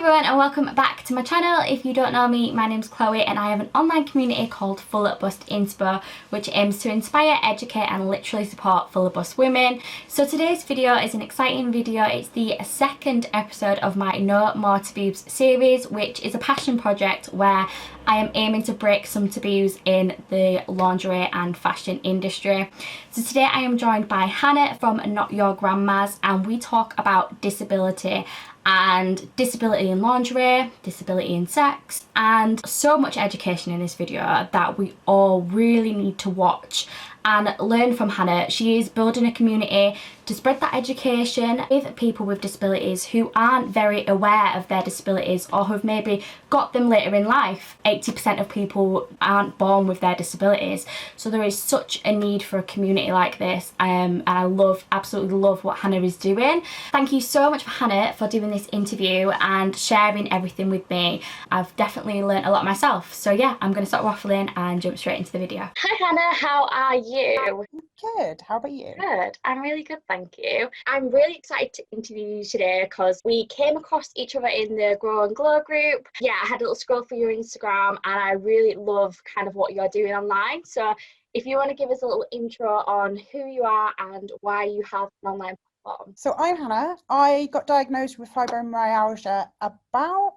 everyone and welcome back to my channel. If you don't know me, my name's Chloe and I have an online community called Full Up Bust Inspo, which aims to inspire, educate and literally support full bust women. So today's video is an exciting video. It's the second episode of my No More Taboos series, which is a passion project where I am aiming to break some taboos in the lingerie and fashion industry. So today I am joined by Hannah from Not Your Grandmas and we talk about disability and disability in lingerie, disability in sex, and so much education in this video that we all really need to watch and learn from Hannah. She is building a community to spread that education with people with disabilities who aren't very aware of their disabilities or who've maybe got them later in life. 80% of people aren't born with their disabilities. So there is such a need for a community like this. And I absolutely love what Hannah is doing. Thank you so much for Hannah for doing this interview and sharing everything with me. I've definitely learned a lot myself. So yeah, I'm gonna stop waffling and jump straight into the video. Hi Hannah, how are you? Good. How about you? Good. I'm really good, thank you. I'm really excited to interview you today because we came across each other in the Grow and Glow group. Yeah, I had a little scroll through your Instagram and I really love kind of what you're doing online. So if you want to give us a little intro on who you are and why you have an online platform. So I'm Hannah. I got diagnosed with fibromyalgia about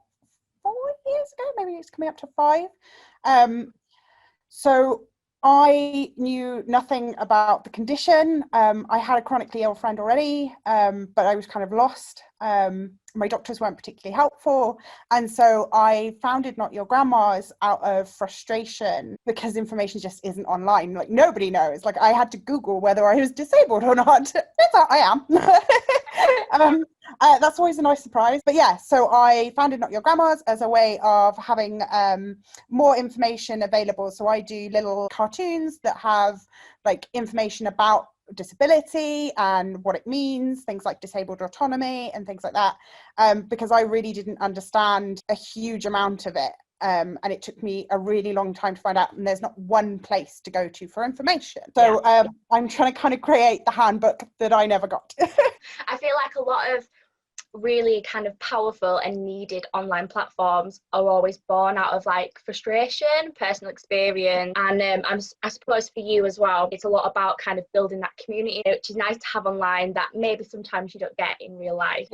4 years ago, maybe it's coming up to 5. So I knew nothing about the condition. I had a chronically ill friend already, but I was kind of lost. My doctors weren't particularly helpful. And so I founded Not Your Grandmas out of frustration because information just isn't online. Like nobody knows. Like I had to Google whether I was disabled or not. Turns out I am. That's always a nice surprise. But yeah, so I founded Not Your Grandmas as a way of having more information available. So I do little cartoons that have like information about disability and what it means, things like disabled autonomy and things like that, because I really didn't understand a huge amount of it. And it took me a really long time to find out, and there's not one place to go to for information. So I'm trying to kind of create the handbook that I never got. I feel like a lot of really kind of powerful and needed online platforms are always born out of like frustration, personal experience, and I suppose for you as well, it's a lot about kind of building that community, which is nice to have online that maybe sometimes you don't get in real life.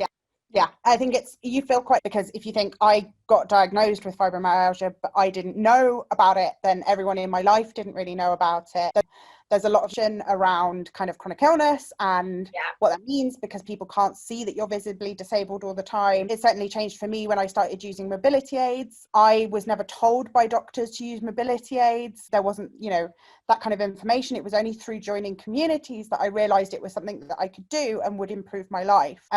Yeah, I think you feel quite, because if you think I got diagnosed with fibromyalgia but I didn't know about it, then everyone in my life didn't really know about it. There's a lot of shit around kind of chronic illness and what that means, because people can't see that you're visibly disabled all the time. It certainly changed for me when I started using mobility aids. I was never told by doctors to use mobility aids. There wasn't, that kind of information. It was only through joining communities that I realized it was something that I could do and would improve my life,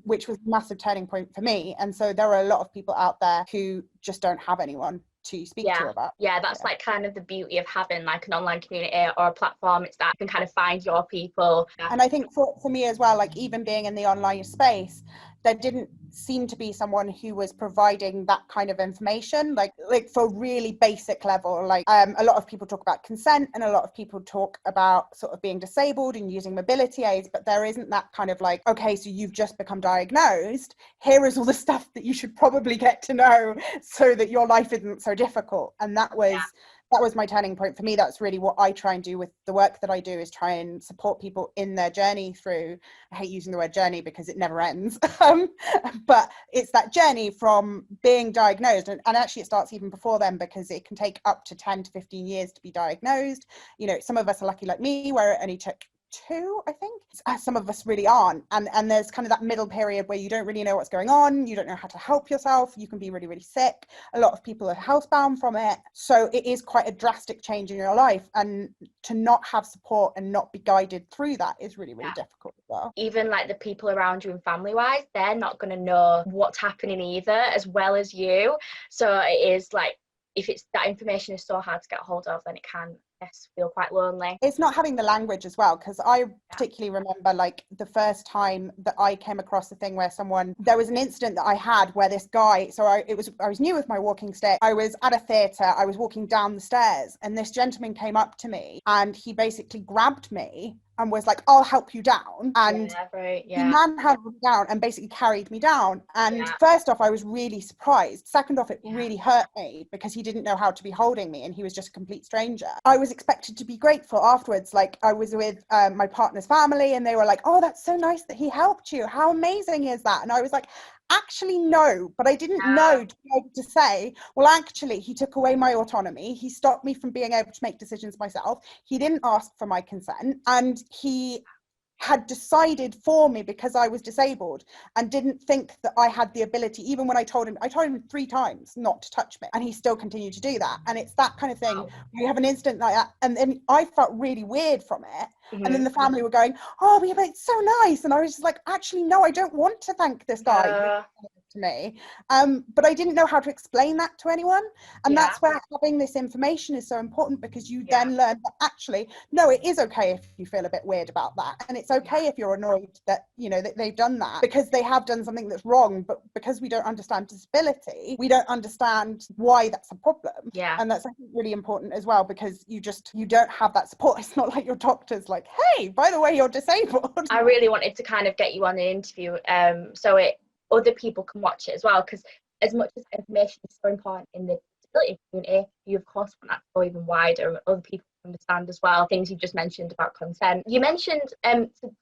which was a massive turning point for me. And so there are a lot of people out there who just don't have anyone to speak to about. That's like kind of the beauty of having like an online community or a platform. It's that you can kind of find your people. And I think for me as well, like even being in the online space, there didn't seem to be someone who was providing that kind of information, like for really basic level. Like a lot of people talk about consent and a lot of people talk about sort of being disabled and using mobility aids, but there isn't that kind of like, okay, so you've just become diagnosed, here is all the stuff that you should probably get to know so that your life isn't so difficult. And that was my turning point for me. That's really what I try and do with the work that I do, is try and support people in their journey through, I hate using the word journey because it never ends, but it's that journey from being diagnosed, and actually it starts even before then, because it can take up to 10 to 15 years to be diagnosed. Some of us are lucky like me where it only took 2, I think. Some of us really aren't, and there's kind of that middle period where you don't really know what's going on, you don't know how to help yourself, you can be really, really sick. A lot of people are housebound from it, so it is quite a drastic change in your life, and to not have support and not be guided through that is really, really difficult as well. Even like the people around you and family wise, they're not going to know what's happening either as well as you. So it is like, if it's that information is so hard to get hold of, then it can feel quite lonely. It's not having the language as well, because I particularly remember like the first time that I came across a thing where there was an incident that I had where this guy, I was new with my walking stick, I was at a theatre, I was walking down the stairs and this gentleman came up to me and he basically grabbed me and was like, I'll help you down. And right, he manhandled me down and basically carried me down. And first off, I was really surprised. Second off, it really hurt me because he didn't know how to be holding me and he was just a complete stranger. I was expected to be grateful afterwards. Like, I was with my partner's family and they were like, oh, that's so nice that he helped you. How amazing is that? And I was like, actually, no, but I didn't know to be able to say, well, actually, he took away my autonomy. He stopped me from being able to make decisions myself. He didn't ask for my consent, and he had decided for me because I was disabled and didn't think that I had the ability. Even when I told him 3 times not to touch me, and he still continued to do that. And it's that kind of thing. You have an incident like that, and then I felt really weird from it. And then the family were going, oh, yeah, but it's so nice. And I was just like, actually, no, I don't want to thank this guy who did to me. But I didn't know how to explain that to anyone. And that's where having this information is so important, because you then learn that actually, no, it is okay if you feel a bit weird about that. And it's okay if you're annoyed that, you know, that they've done that, because they have done something that's wrong. But because we don't understand disability, we don't understand why that's a problem. And that's, I think, really important as well, because you don't have that support. It's not like your doctor's like, hey, by the way, you're disabled. I really wanted to kind of get you on the interview so other people can watch it as well, because as much as information is so important in the disability community, you of course want that to go even wider and other people understand as well things you've just mentioned about consent. You mentioned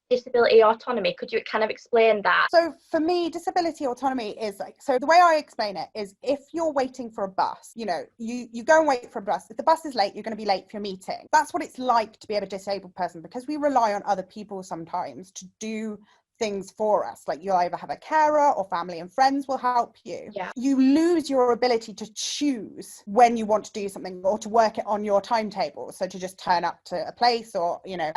disability autonomy. Could you kind of explain that? So for me, disability autonomy is like, so the way I explain it is, if you're waiting for a bus, you know, you go and wait for a bus. If the bus is late, you're going to be late for your meeting. That's what it's like to be a disabled person, because we rely on other people sometimes to do things for us. Like, you'll either have a carer or family and friends will help you. You lose your ability to choose when you want to do something or to work it on your timetable. So to just turn up to a place, or, you know,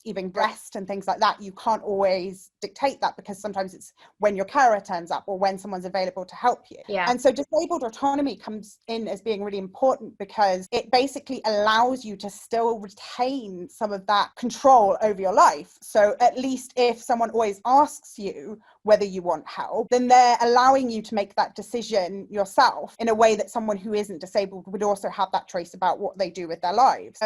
even rest and things like that, you can't always dictate that, because sometimes it's when your carer turns up or when someone's available to help you. And so disabled autonomy comes in as being really important, because it basically allows you to still retain some of that control over your life. So at least if someone always asks you whether you want help, then they're allowing you to make that decision yourself in a way that someone who isn't disabled would also have that choice about what they do with their lives.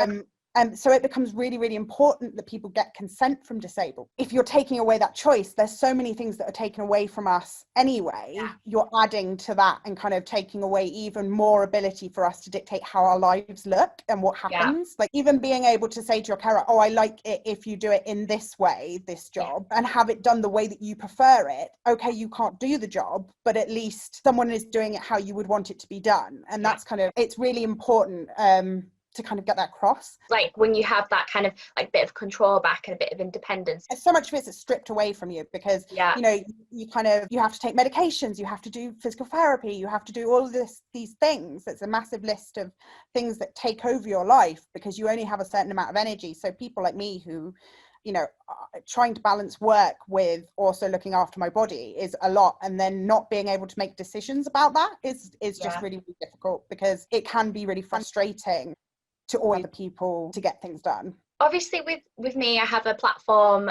And so it becomes really, really important that people get consent from disabled. If you're taking away that choice, there's so many things that are taken away from us anyway. You're adding to that and kind of taking away even more ability for us to dictate how our lives look and what happens. Like, even being able to say to your carer, oh, I like it if you do it in this way, this job, and have it done the way that you prefer it. Okay, you can't do the job, but at least someone is doing it how you would want it to be done. And that's kind of, it's really important to kind of get that across. Like, when you have that kind of like bit of control back and a bit of independence. So much of it's stripped away from you, because you know, you have to take medications, you have to do physical therapy, you have to do all of these things. It's a massive list of things that take over your life, because you only have a certain amount of energy. So people like me who, you know, trying to balance work with also looking after my body is a lot, and then not being able to make decisions about that is just really, really difficult, because it can be really frustrating to all the people to get things done. Obviously with me, I have a platform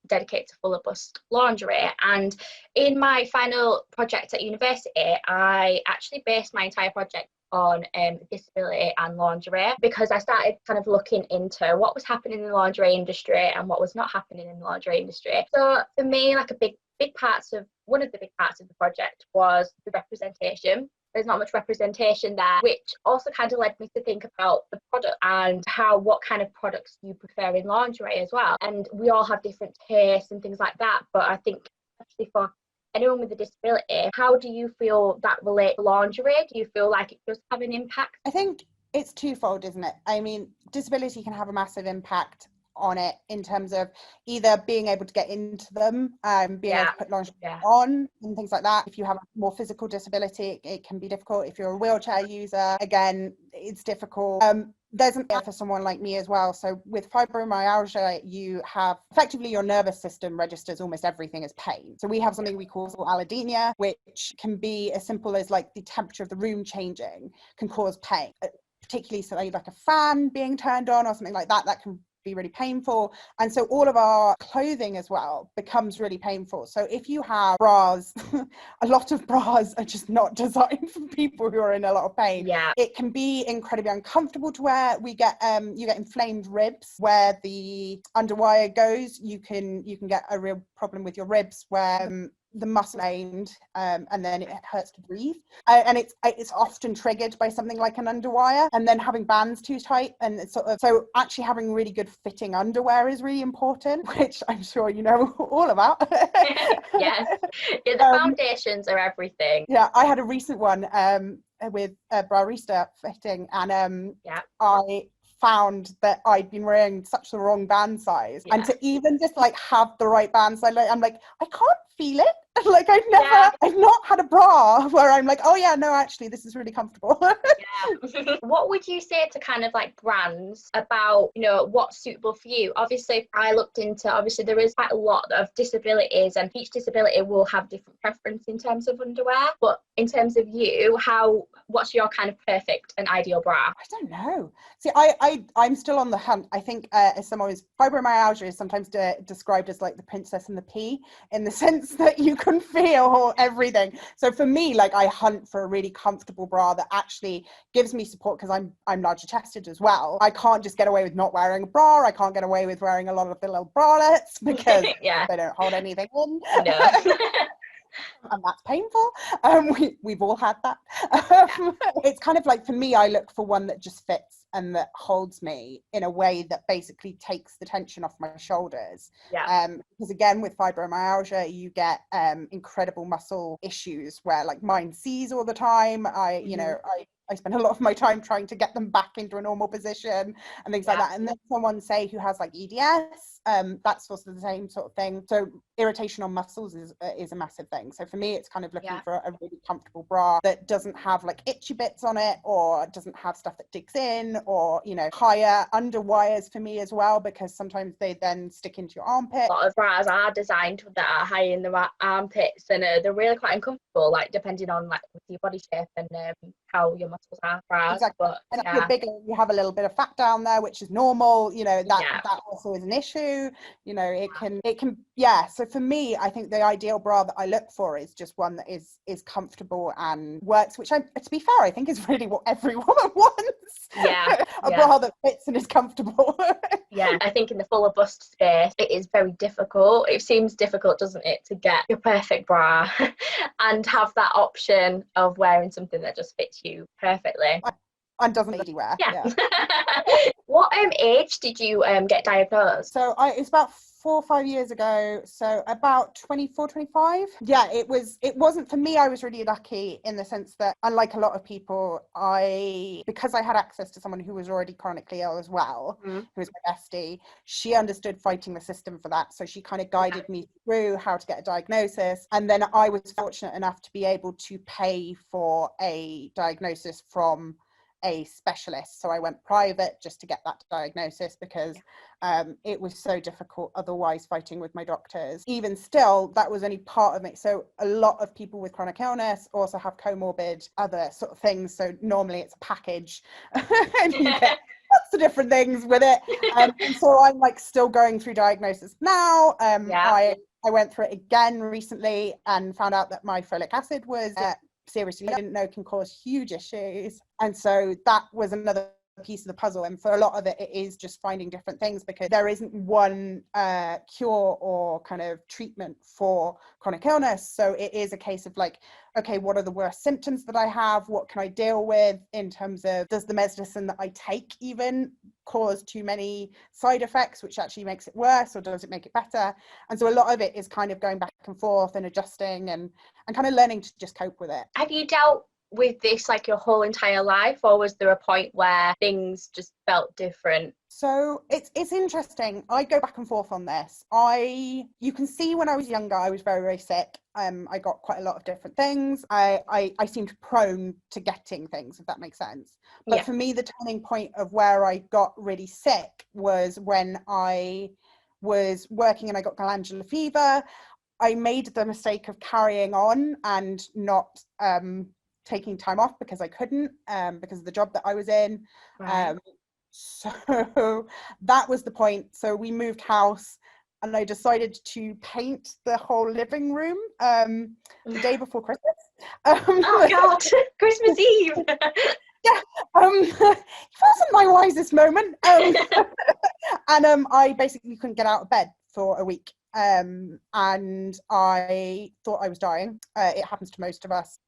dedicated to fuller bust lingerie, and in my final project at university, I actually based my entire project on disability and lingerie, because I started kind of looking into what was happening in the lingerie industry and what was not happening in the lingerie industry. So for me, like, one of the big parts of the project was the representation. There's not much representation there, which also kind of led me to think about the product and what kind of products you prefer in lingerie as well. And we all have different tastes and things like that. But I think, especially for anyone with a disability, how do you feel that relates to lingerie? Do you feel like it does have an impact? I think it's twofold, isn't it? I mean, disability can have a massive impact on it, in terms of either being able to get into them, being able to put lingerie on and things like that. If you have a more physical disability, it can be difficult. If you're a wheelchair user, again, it's difficult. There's an area for someone like me as well. So with fibromyalgia, you have effectively your nervous system registers almost everything as pain. So we have something we call allodynia, which can be as simple as like the temperature of the room changing can cause pain, particularly so like a fan being turned on or something like that, that can be really painful. And so all of our clothing as well becomes really painful. So if you have bras, a lot of bras are just not designed for people who are in a lot of pain. Yeah. It can be incredibly uncomfortable to wear. You get inflamed ribs where the underwire goes. You can get a real problem with your ribs where the muscle aimed, and then it hurts to breathe, and it's often triggered by something like an underwire, and then having bands too tight, and it's sort of, so actually having really good fitting underwear is really important, which I'm sure you know all about. Yes, yeah, the foundations are everything. Yeah, I had a recent one with a Brarista fitting, and I found that I'd been wearing such the wrong band size, and to even just like have the right band size, I'm like, I can't feel it. Like I've not had a bra where I'm like, oh yeah, no, actually this is really comfortable. What would you say to kind of like brands about, you know, what's suitable for you? Obviously I looked into, obviously there is quite a lot of disabilities, and each disability will have different preference in terms of underwear, but in terms of you, what's your kind of perfect and ideal bra? I don't know. See, I'm still on the hunt. I think as someone who's fibromyalgia is sometimes described as like the princess and the pea, in the sense that you can feel everything. So for me, like I hunt for a really comfortable bra that actually gives me support, because I'm larger chested as well. I can't just get away with not wearing a bra. I can't get away with wearing a lot of the little bralettes because they don't hold anything in. No. And that's painful. We've all had that. It's kind of like, for me, I look for one that just fits and that holds me in a way that basically takes the tension off my shoulders. Because again, with fibromyalgia, you get incredible muscle issues where like mine seize all the time. I spend a lot of my time trying to get them back into a normal position and things like that. And then someone say who has like EDS, that's also the same sort of thing. So irritation on muscles is a massive thing. So for me, it's kind of looking for a really comfortable bra that doesn't have like itchy bits on it, or doesn't have stuff that digs in, or, you know, higher underwires for me as well, because sometimes they then stick into your armpit. A lot of bras are designed that are high in the armpits, and they're really quite uncomfortable, like depending on like your body shape and how your muscles are. Bras, exactly. But and if you're bigger, you have a little bit of fat down there, which is normal. You know, that also is an issue. You know, it can so for me, I think the ideal bra that I look for is just one that is comfortable and works, which to be fair, I think is really what every woman wants. A bra that fits and is comfortable. I think in the fuller bust space, it is very difficult. It seems difficult, doesn't it, to get your perfect bra and have that option of wearing something that just fits you perfectly. And doesn't need anywhere. What age did you get diagnosed? So it's about 4 or 5 years ago, so about 24, 25. It wasn't, for me, I was really lucky in the sense that, unlike a lot of people, because I had access to someone who was already chronically ill as well, who was my bestie, she understood fighting the system for that, so she kind of guided me through how to get a diagnosis. And then I was fortunate enough to be able to pay for a diagnosis from a specialist, so I went private just to get that diagnosis, because it was so difficult otherwise fighting with my doctors. Even still, that was only part of it. So a lot of people with chronic illness also have comorbid other sort of things, so normally it's a package and you get lots of different things with it. And so I'm like still going through diagnosis now. I went through it again recently and found out that my folic acid was seriously, I didn't know, can cause huge issues. And so that was another piece of the puzzle. And for a lot of it, it is just finding different things, because there isn't one cure or kind of treatment for chronic illness. So it is a case of like, okay, what are the worst symptoms that I have? What can I deal with in terms of, does the medicine that I take even cause too many side effects, which actually makes it worse, or does it make it better? And so a lot of it is kind of going back and forth and adjusting and kind of learning to just cope with it. Have you dealt with this like your whole entire life, or was there a point where things just felt different? So it's interesting. I go back and forth on this. You can see when I was younger, I was very, very sick. I got quite a lot of different things. I seemed prone to getting things, if that makes sense. But for me, the turning point of where I got really sick was when I was working and I got glandular fever. I made the mistake of carrying on and not taking time off because I couldn't, because of the job that I was in. So that was the point. So we moved house and I decided to paint the whole living room the day before Christmas. Oh God, Christmas Eve. Yeah, it wasn't my wisest moment. And I basically couldn't get out of bed for a week. And I thought I was dying. It happens to most of us.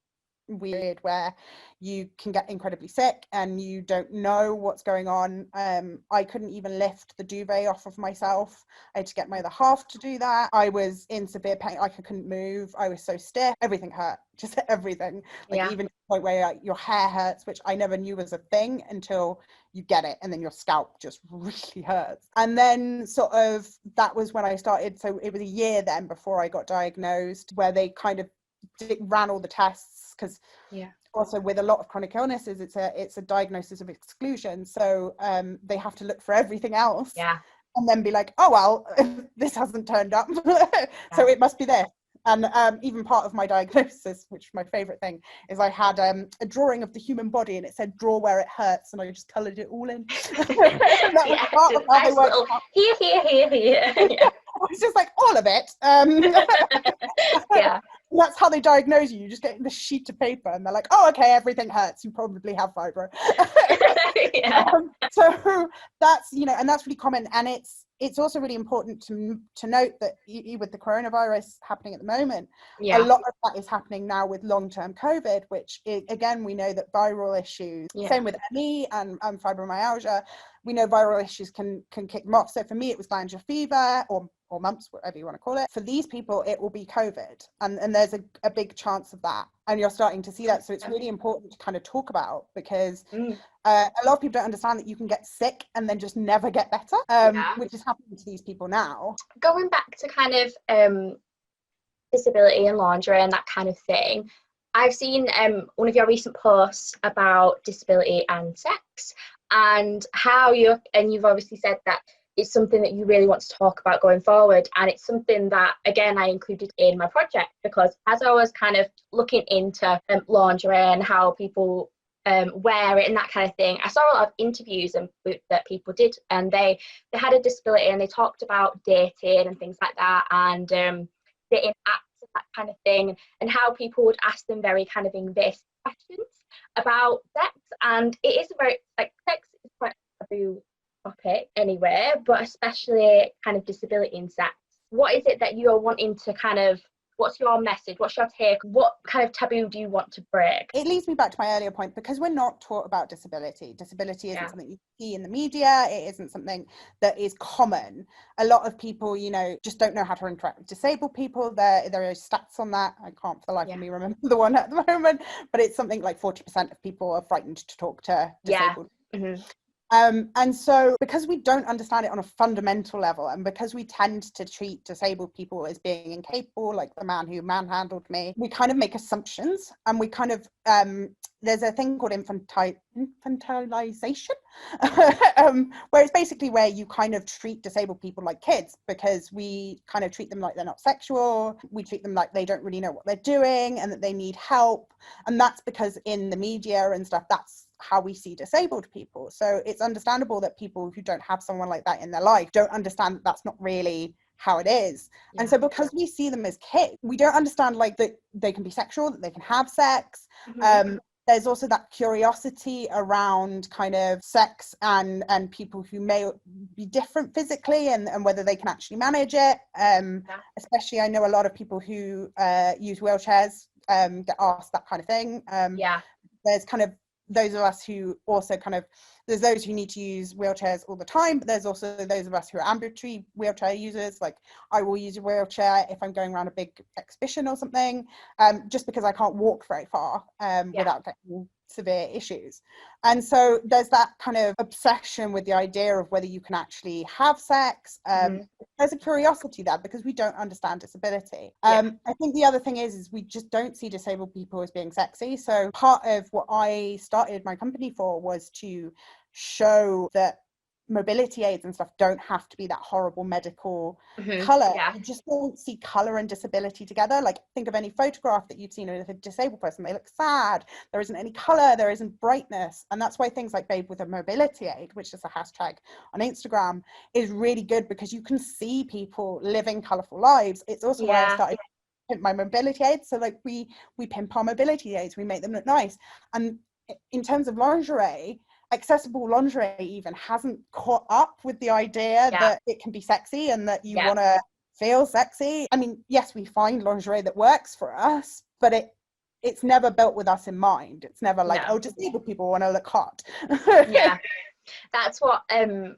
Weird where you can get incredibly sick and you don't know what's going on. I couldn't even lift the duvet off of myself. I had to get my other half to do that. I was in severe pain. I couldn't move. I was so stiff. Everything hurt. Just everything. Like even to the point where your hair hurts, which I never knew was a thing until you get it, and then your scalp just really hurts. And then sort of that was when I started. So it was a year then before I got diagnosed, where they kind of ran all the tests, because also with a lot of chronic illnesses it's a diagnosis of exclusion, so they have to look for everything else and then be like, oh well, this hasn't turned up, so it must be this. And even part of my diagnosis, which is my favorite thing, is I had a drawing of the human body and it said draw where it hurts, and I just coloured it all in. That was part of how they worked out. Here. Yeah. I was just like, all of it. That's how they diagnose you. You just get the sheet of paper and they're like, oh, okay, everything hurts. You probably have fibro. So that's, and that's really common. And it's also really important to note that with the coronavirus happening at the moment, a lot of that is happening now with long-term COVID, which again, we know that viral issues, same with ME and fibromyalgia, we know viral issues can kick them off. So for me, it was glandular fever or mumps, whatever you want to call it. For these people, it will be COVID. And there's a big chance of that. And you're starting to see that. So it's really important to kind of talk about, because a lot of people don't understand that you can get sick and then just never get better, which is happening to these people now. Going back to kind of disability and lingerie and that kind of thing, I've seen one of your recent posts about disability and sex, and how you've obviously said that it's something that you really want to talk about going forward. And it's something that, again, I included in my project, because as I was kind of looking into lingerie and how people wear it and that kind of thing, I saw a lot of interviews that people did, and they had a disability and they talked about dating and things like that, and dating apps and that kind of thing, and how people would ask them very kind of invasive questions about sex. And it is very, like, sex is quite a taboo topic anyway, but especially kind of disability in sex. What is it that you're wanting to kind of, what's your message, what's your take, what kind of taboo do you want to break? It leads me back to my earlier point, because we're not taught about disability isn't something you see in the media, it isn't something that is common. A lot of people just don't know how to interact with disabled people. There are stats on that. I can't for the life of me remember the one at the moment, but it's something like 40% of people are frightened to talk to disabled people. And so because we don't understand it on a fundamental level, and because we tend to treat disabled people as being incapable, like the man who manhandled me, we kind of make assumptions, and we kind of there's a thing called infantilization, where it's basically where you kind of treat disabled people like kids, because we kind of treat them like they're not sexual, we treat them like they don't really know what they're doing and that they need help. And that's because in the media and stuff, that's how we see disabled people. So it's understandable that people who don't have someone like that in their life don't understand that that's not really how it is. And so because we see them as kids, we don't understand like that they can be sexual, that they can have sex. There's also that curiosity around kind of sex and people who may be different physically, and whether they can actually manage it. Especially I know a lot of people who use wheelchairs get asked that kind of thing. There's kind of those of us who also there's those who need to use wheelchairs all the time, but there's also those of us who are ambulatory wheelchair users. Like I will use a wheelchair if I'm going around a big exhibition or something, just because I can't walk very far without getting severe issues. And so there's that kind of obsession with the idea of whether you can actually have sex. There's a curiosity there because we don't understand disability. I think the other thing is we just don't see disabled people as being sexy. So part of what I started my company for was to show that mobility aids and stuff don't have to be that horrible medical Mm-hmm. color. Yeah. You just don't see color and disability together. Like, think of any photograph that you've seen of a disabled person, they look sad, there isn't any color, there isn't brightness. And that's why things like Babe with a Mobility Aid, which is a hashtag on Instagram, is really good, because you can see people living colorful lives. It's also why I started pimp my mobility aids. So like we pimp our mobility aids, we make them look nice. And in terms of lingerie, accessible lingerie even hasn't caught up with the idea that it can be sexy and that you want to feel sexy. I mean, yes, we find lingerie that works for us, but it's never built with us in mind. It's never like, oh, disabled people want to look hot. Yeah. That's what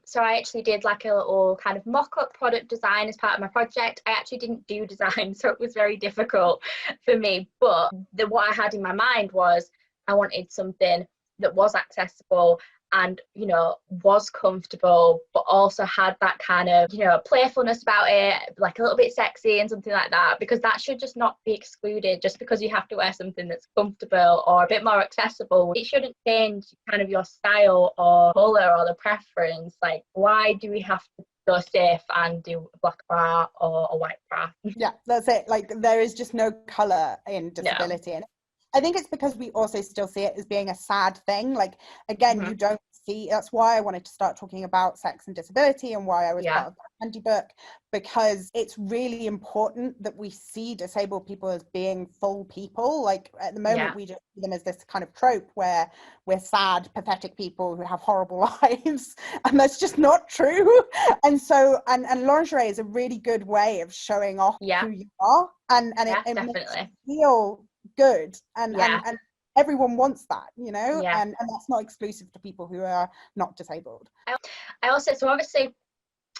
so I actually did like a little kind of mock-up product design as part of my project. I actually didn't do design, so it was very difficult for me, but what I had in my mind was I wanted something that was accessible and, you know, was comfortable, but also had that kind of, you know, playfulness about it, like a little bit sexy and something like that, because that should just not be excluded just because you have to wear something that's comfortable or a bit more accessible. It shouldn't change kind of your style or colour or the preference. Like, why do we have to go safe and do a black bra or a white bra? Yeah, that's it. Like, there is just no colour in disability. And I think it's because we also still see it as being a sad thing. Like, again, you don't see, that's why I wanted to start talking about sex and disability and why I was part of the handbook, because it's really important that we see disabled people as being full people. Like, at the moment, we just see them as this kind of trope where we're sad, pathetic people who have horrible lives, and that's just not true. And so, and lingerie is a really good way of showing off who you are, and it makes you feel good, and everyone wants that, you know, and that's not exclusive to people who are not disabled. I also, so obviously,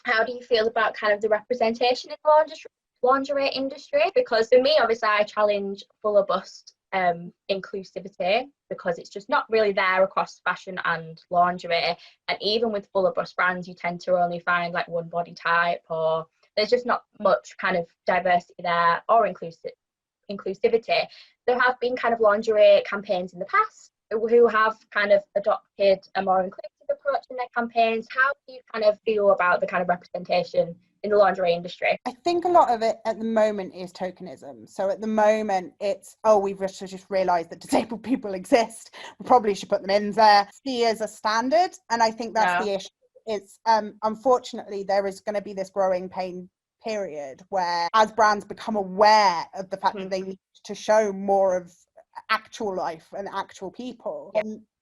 how do you feel about kind of the representation in the lingerie industry? Because for me, obviously, I challenge fuller bust inclusivity, because it's just not really there across fashion and lingerie. And even with fuller bust brands, you tend to only find like one body type, or there's just not much kind of diversity there or inclusivity. There have been kind of lingerie campaigns in the past who have kind of adopted a more inclusive approach in their campaigns. How do you kind of feel about the kind of representation in the lingerie industry? I think a lot of it at the moment is tokenism. So at the moment it's, oh, we've just realised that disabled people exist, we probably should put them in there. See as a standard, and I think that's the issue. It's unfortunately there is going to be this growing pain period where, as brands become aware of the fact that they need to show more of actual life and actual people,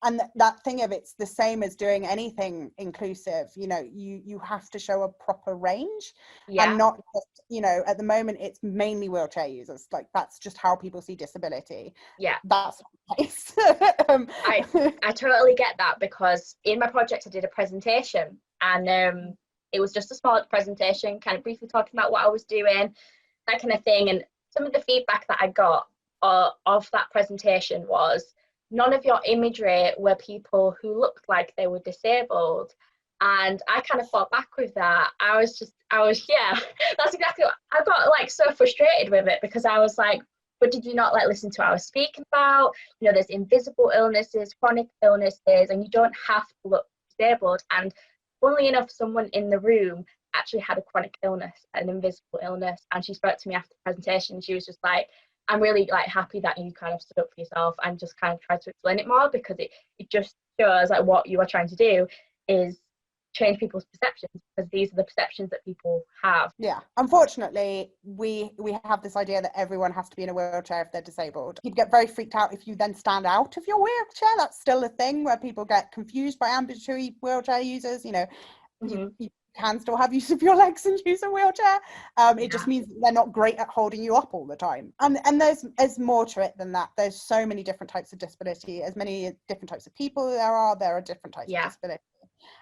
and that thing of, it's the same as doing anything inclusive, you know, you have to show a proper range, and not just, you know, at the moment it's mainly wheelchair users. Like, that's just how people see disability. That's not the case. I totally get that, because in my project I did a presentation, and it was just a small presentation, kind of briefly talking about what I was doing, that kind of thing. And some of the feedback that I got of that presentation was, none of your imagery were people who looked like they were disabled. And I kind of fought back with that. I was that's exactly what I got, like, so frustrated with it, because I was like, but did you not like listen to what I was speaking about? You know, there's invisible illnesses, chronic illnesses, and you don't have to look disabled. And funnily enough, someone in the room actually had a chronic illness, an invisible illness, and she spoke to me after the presentation. She was just like, I'm really like happy that you kind of stood up for yourself and just kind of tried to explain it more, because it just shows like what you are trying to do is change people's perceptions, because these are the perceptions that people have. Unfortunately, we have this idea that everyone has to be in a wheelchair if they're disabled. People get very freaked out if you then stand out of your wheelchair. That's still a thing where people get confused by ambulatory wheelchair users. You know, you can still have use of your legs and use a wheelchair. It just means that they're not great at holding you up all the time. And there's more to it than that. There's so many different types of disability, as many different types of people there are different types of disability.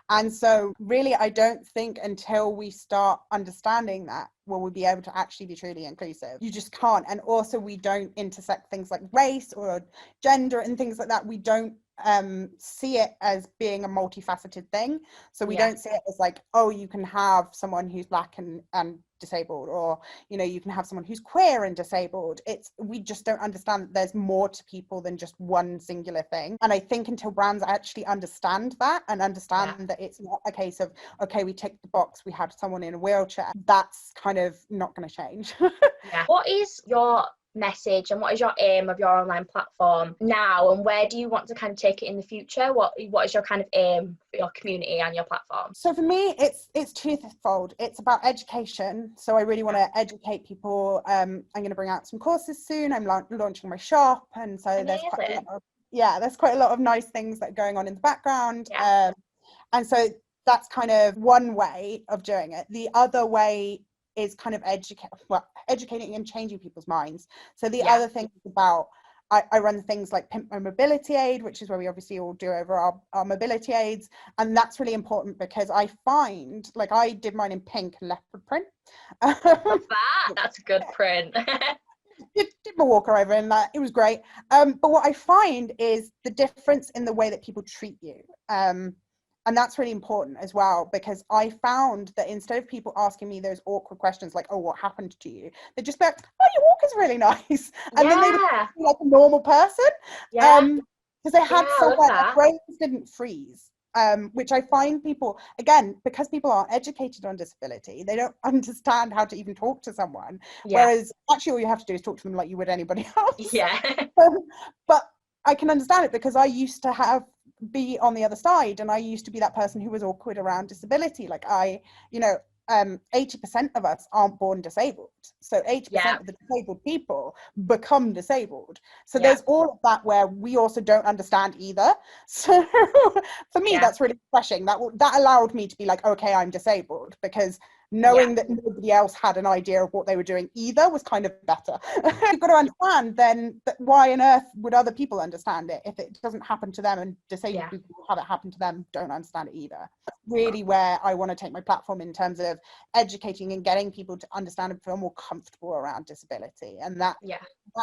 And so really, I don't think until we start understanding that will we be able to actually be truly inclusive? You just can't. And also we don't intersect things like race or gender and things like that. We don't see it as being a multifaceted thing. So we don't see it as like, oh, you can have someone who's black and disabled, or you know, you can have someone who's queer and disabled. We just don't understand that there's more to people than just one singular thing. And I think until brands actually understand that and understand that it's not a case of, okay, we tick the box, we had someone in a wheelchair, that's kind of not going to change. What is your message and what is your aim of your online platform now, and where do you want to kind of take it in the future? What is your kind of aim for your community and your platform? So for me, it's twofold. It's about education. So I really want to educate people. I'm going to bring out some courses soon. I'm launching my shop, and so there's quite a lot of nice things that are going on in the background. And so that's kind of one way of doing it. The other way is kind of educating and changing people's minds. So the other thing is about, I run things like Pimp My Mobility Aid, which is where we obviously all do over our mobility aids. And that's really important because I find, like, I did mine in pink and leopard print. Love that. That's a good print. did my walker over in that. It was great. But what I find is the difference in the way that people treat you. And that's really important as well, because I found that instead of people asking me those awkward questions like, oh, what happened to you? They'd just be like, oh, your walker's really nice. And then they'd be like a normal person. Because they had somewhere, their brains didn't freeze. Which I find people, again, because people aren't educated on disability, they don't understand how to even talk to someone. Whereas actually all you have to do is talk to them like you would anybody else. But I can understand it because I used to be on the other side, and I used to be that person who was awkward around disability. Like 80% of us aren't born disabled, so 80% of the disabled people become disabled. So there's all of that where we also don't understand either. So for me, that's really refreshing. That allowed me to be like, okay, I'm disabled, because knowing that nobody else had an idea of what they were doing either was kind of better. You've got to understand then that why on earth would other people understand it if it doesn't happen to them, and disabled people who have it happen to them don't understand it either. Really where I want to take my platform in terms of educating and getting people to understand and feel more comfortable around disability. And that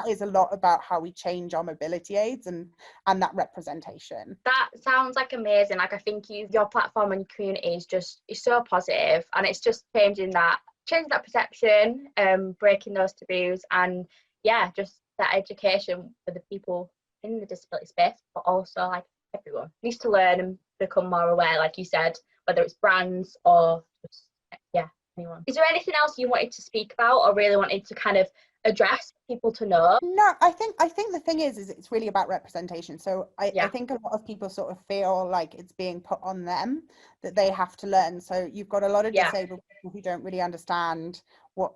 is a lot about how we change our mobility aids and that representation. That sounds like amazing. Like, I think your platform and community is so positive, and it's just changing that perception, breaking those taboos, and just that education for the people in the disability space, but also like everyone needs to learn and become more aware, like you said, whether it's brands or just anyone. Is there anything else you wanted to speak about or really wanted to kind of address people to know? No, I think the thing is it's really about representation. So I think a lot of people sort of feel like it's being put on them, that they have to learn. So you've got a lot of disabled people who don't really understand what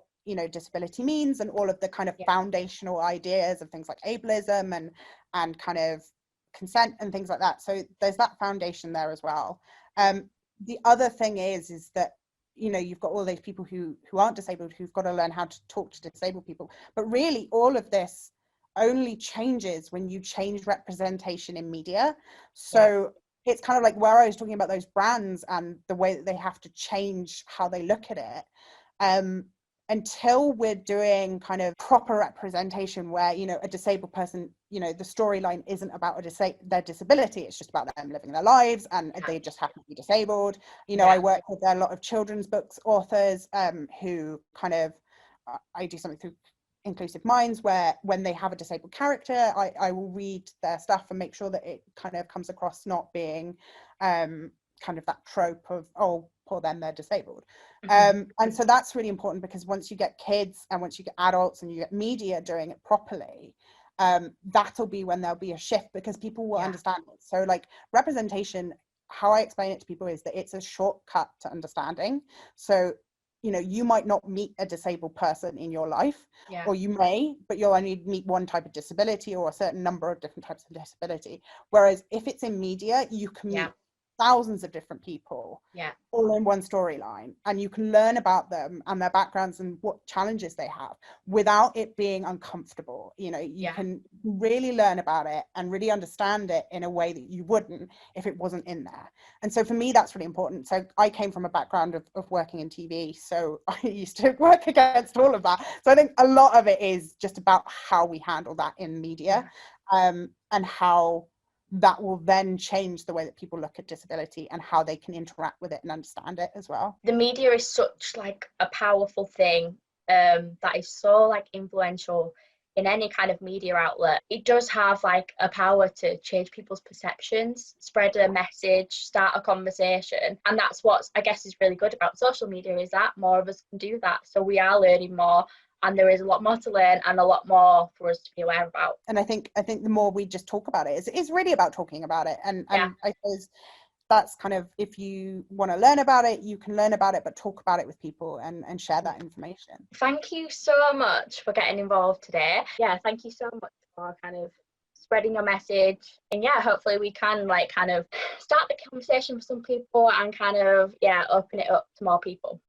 disability means, and all of the kind of foundational ideas of things like ableism and kind of consent and things like that. So there's that foundation there as well. The other thing is that you've got all these people who aren't disabled, who've got to learn how to talk to disabled people. But really all of this only changes when you change representation in media. So it's kind of like where I was talking about those brands and the way that they have to change how they look at it. Until we're doing kind of proper representation where, a disabled person, the storyline isn't about their disability, it's just about them living their lives, and they just happen to be disabled. I work with a lot of children's books authors who kind of, I do something through Inclusive Minds where when they have a disabled character, I will read their stuff and make sure that it kind of comes across not being kind of that trope of, oh, poor them, they're disabled. And so that's really important, because once you get kids and once you get adults and you get media doing it properly, that'll be when there'll be a shift, because people will understand it. So like representation, how I explain it to people is that it's a shortcut to understanding. So you might not meet a disabled person in your life, or you may, but you'll only meet one type of disability or a certain number of different types of disability. Whereas if it's in media, you can meet thousands of different people, all in one storyline, and you can learn about them and their backgrounds and what challenges they have without it being uncomfortable. You know, you can really learn about it and really understand it in a way that you wouldn't if it wasn't in there. And so for me, that's really important. So I came from a background of working in TV, so I used to work against all of that. So I think a lot of it is just about how we handle that in media, and how that will then change the way that people look at disability and how they can interact with it and understand it as well. The media is such like a powerful thing, that is so like influential in any kind of media outlet. It does have like a power to change people's perceptions, spread a message, start a conversation. And that's what I guess is really good about social media, is that more of us can do that. So we are learning more, and there is a lot more to learn and a lot more for us to be aware about. And I think the more we just talk about it, it's really about talking about it. And I suppose that's kind of, if you want to learn about it, you can learn about it, but talk about it with people and share that information. Thank you so much for getting involved today. Yeah, thank you so much for kind of spreading your message. And yeah, hopefully we can like kind of start the conversation for some people and kind of open it up to more people.